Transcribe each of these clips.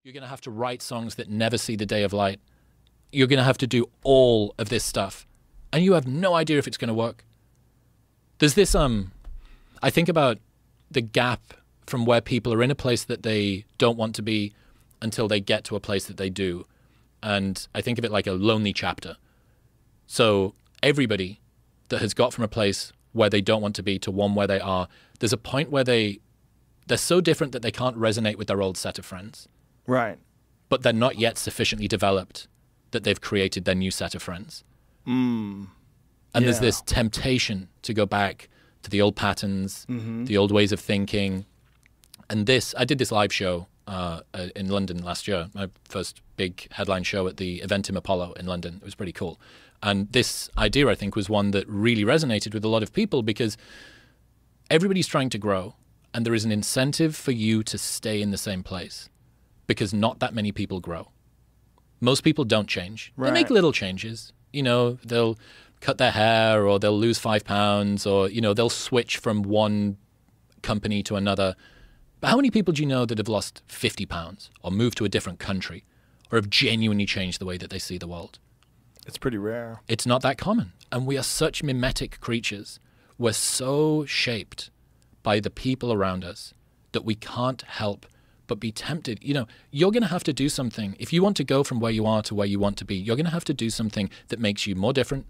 You're going to have to write songs that never see the day of light. You're going to have to do all of this stuff. And you have no idea if it's going to work. There's this, I think about the gap from where people are in a place that they don't want to be until they get to a place that they do. And I think of it like a lonely chapter. So everybody that has got from a place where they don't want to be to one where they are, there's a point where they're so different that they can't resonate with their old set of friends. Right. But they're not yet sufficiently developed that they've created their new set of friends. And there's this temptation to go back to the old patterns, the old ways of thinking. And I did this live show in London last year, my first big headline show at the Eventim Apollo in London. It was pretty cool. And this idea, I think, was one that really resonated with a lot of people because everybody's trying to grow and there is an incentive for you to stay in the same place because not that many people grow. Most people don't change. Right. They make little changes. You know, they'll cut their hair or they'll lose 5 pounds or, you know, they'll switch from one company to another. But how many people do you know that have lost 50 pounds or moved to a different country or have genuinely changed the way that they see the world? It's pretty rare. It's not that common. And we are such mimetic creatures. We're so shaped by the people around us that we can't help but be tempted. You know, you're going to have to do something. If you want to go from where you are to where you want to be, you're going to have to do something that makes you more different,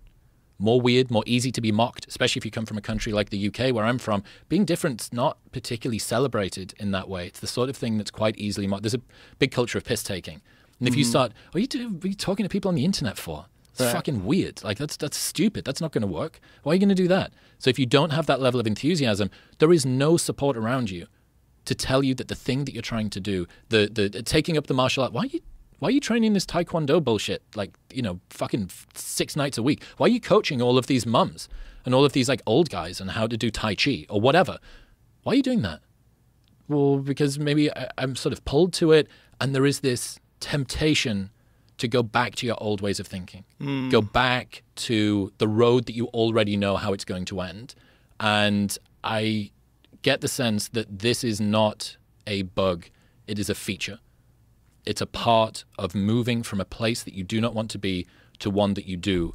more weird, more easy to be mocked, especially if you come from a country like the UK, where I'm from. Being different's not particularly celebrated in that way. It's the sort of thing that's quite easily mocked. There's a big culture of piss-taking. And if you start, what are you talking to people on the internet for? It's fucking weird. Like, that's stupid. That's not going to work. Why are you going to do that? So if you don't have that level of enthusiasm, there is no support around you to tell you that the thing that you're trying to do, the taking up the martial art, why are you training this taekwondo bullshit, like, you know, fucking 6 nights a week? Why are you coaching all of these mums and all of these like old guys on how to do Tai Chi or whatever? Why are you doing that? Well, because maybe I'm sort of pulled to it, and there is this temptation to go back to your old ways of thinking, go back to the road that you already know how it's going to end. And I get the sense that this is not a bug, it is a feature. It's a part of moving from a place that you do not want to be to one that you do.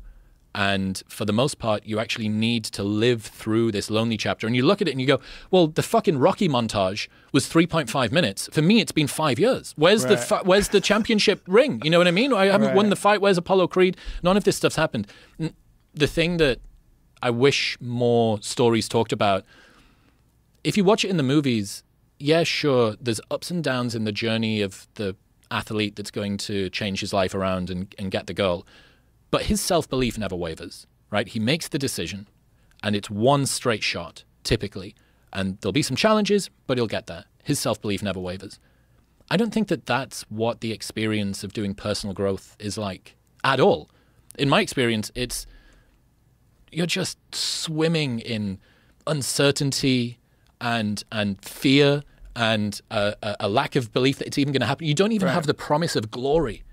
And for the most part, you actually need to live through this lonely chapter. And you look at it and you go, well, the fucking Rocky montage was 3.5 minutes. For me, it's been 5 years. Where's the championship ring? You know what I mean? I haven't won the fight. Where's Apollo Creed? None of this stuff's happened. The thing that I wish more stories talked about, if you watch it in the movies, yeah, sure, there's ups and downs in the journey of the athlete that's going to change his life around and get the girl. But his self-belief never wavers, right? He makes the decision, and it's one straight shot, typically. And there'll be some challenges, but he'll get there. His self-belief never wavers. I don't think that that's what the experience of doing personal growth is like at all. In my experience, you're just swimming in uncertainty and fear and a lack of belief that it's even going to happen. You don't even have the promise of glory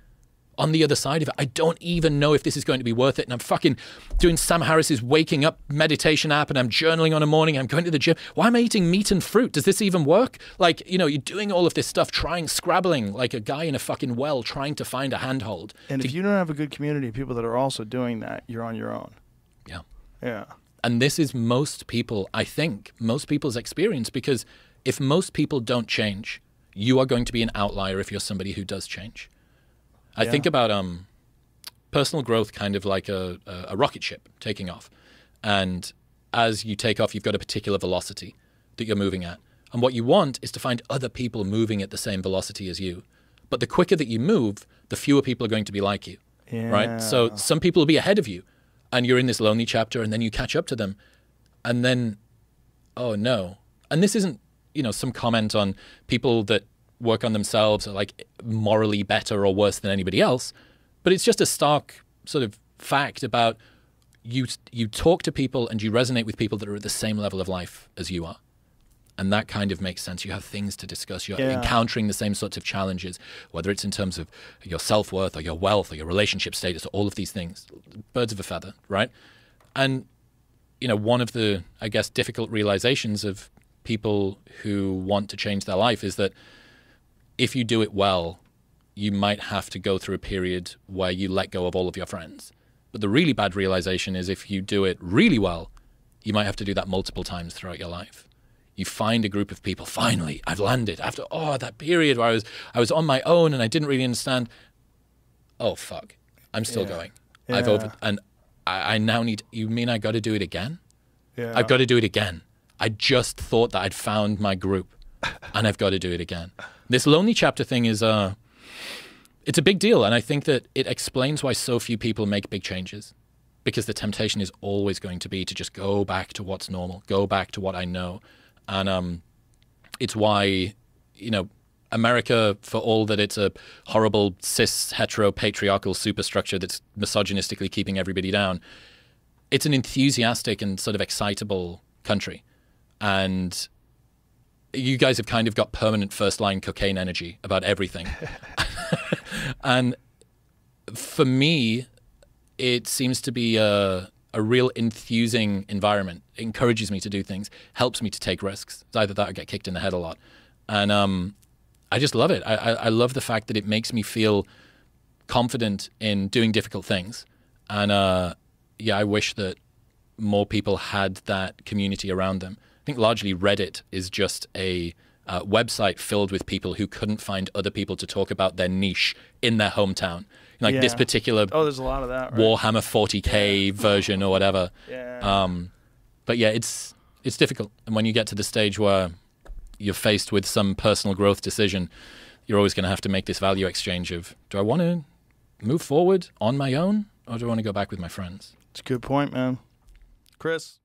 on the other side of it. I don't even know if this is going to be worth it. And I'm fucking doing Sam Harris's waking up meditation app, and I'm journaling on a morning. I'm going to the gym. Why am I eating meat and fruit? Does this even work? Like, you know, you're doing all of this stuff, scrabbling like a guy in a fucking well, trying to find a handhold. And if you don't have a good community of people that are also doing that, you're on your own. Yeah. Yeah. And this is most people's experience, because if most people don't change, you are going to be an outlier if you're somebody who does change. I think about personal growth kind of like a rocket ship taking off. And as you take off, you've got a particular velocity that you're moving at. And what you want is to find other people moving at the same velocity as you. But the quicker that you move, the fewer people are going to be like you, right? So some people will be ahead of you, and you're in this lonely chapter, and then you catch up to them. And then, oh no. And this isn't, you know, some comment on people that work on themselves are like morally better or worse than anybody else, but it's just a stark sort of fact about you talk to people and you resonate with people that are at the same level of life as you are. And that kind of makes sense. You have things to discuss. You're encountering the same sorts of challenges, whether it's in terms of your self-worth or your wealth or your relationship status or all of these things. Birds of a feather, right? And, you know, one of the, I guess, difficult realizations of people who want to change their life is that if you do it well, you might have to go through a period where you let go of all of your friends. But the really bad realization is if you do it really well, you might have to do that multiple times throughout your life. You find a group of people, finally, I've landed after that period where I was on my own and I didn't really understand. Oh, fuck. I'm still going. Yeah. I now need, you mean I got to do it again? Yeah. I've got to do it again. I just thought that I'd found my group and I've got to do it again. This lonely chapter thing is, it's a big deal. And I think that it explains why so few people make big changes, because the temptation is always going to be to just go back to what's normal, go back to what I know. And it's why, you know, America, for all that it's a horrible cis hetero patriarchal superstructure that's misogynistically keeping everybody down, it's an enthusiastic and sort of excitable country. And you guys have kind of got permanent first line cocaine energy about everything. And for me, it seems to be a real enthusing environment. It encourages me to do things, helps me to take risks. It's either that or get kicked in the head a lot. And I just love it. I love the fact that it makes me feel confident in doing difficult things. And yeah, I wish that more people had that community around them. I think largely Reddit is just a website filled with people who couldn't find other people to talk about their niche in their hometown. Like this particular there's a lot of that, right? Warhammer 40K version or whatever. Yeah. But yeah, it's difficult. And when you get to the stage where you're faced with some personal growth decision, you're always going to have to make this value exchange of, do I want to move forward on my own or do I want to go back with my friends? It's a good point, man. Chris.